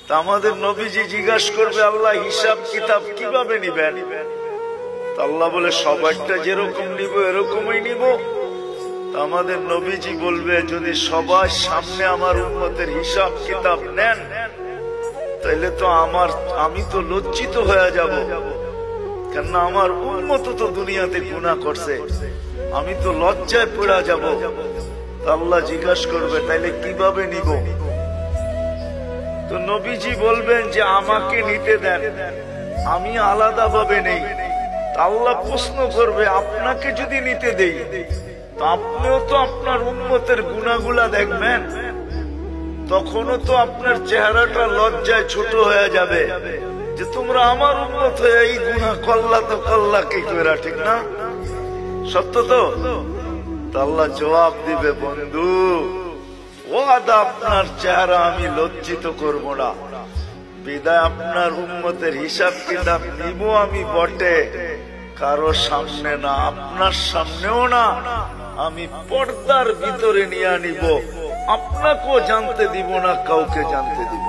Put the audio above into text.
তা আমাদের নবীজি জিজ্ঞাসা করবে, আল্লাহ হিসাব কিতাব কিভাবে নিবেন? আল্লাহ বলে, সবারটা যেরকম নিব এরকমই নিব। আমাদের নবীজি বলবে, যদি সবার সামনে আমার উম্মতের হিসাব কিতাব নেন, তাইলে তো আমি তো লজ্জিত হয়ে যাব, কেননা আমার উম্মত তো দুনিয়াতে গুনাহ করছে, আমি তো লজ্জায় পড়া যাব। আল্লাহ জিজ্ঞাসা করবে, তাইলে কিভাবে নিব? তো নবীজি বলবেন যে আমাকে নিতে দেন, আমি আলাদা ভাবে নেই। আল্লাহ প্রশ্ন করবে, আপনাকে যদি নিতে দেই, আপনিও তো আপনার উম্মতের গুনাহগুলা দেখবেন, তখনও তো আপনার চেহারাটা লজ্জায় ছোট হয়ে যাবে যে তোমরা আমার উম্মত হয়ে এই গুনাহ করলা, তো করলা কি করে, ঠিক না? সত্য তো? আল্লাহ জবাব দিবে, বন্ধু ওয়াদা, আপনার চেহারা আমি লজ্জিত করব না, বিদায় আপনার উম্মতের হিসাব কিতাব নিব আমি বটে, কারো সামনে না, আপনার সামনেও না, আমি পর্দার ভিতরে নিয়ে নিব, আপনাকেও জানতে দিব না, কাউকে জানতে দিব।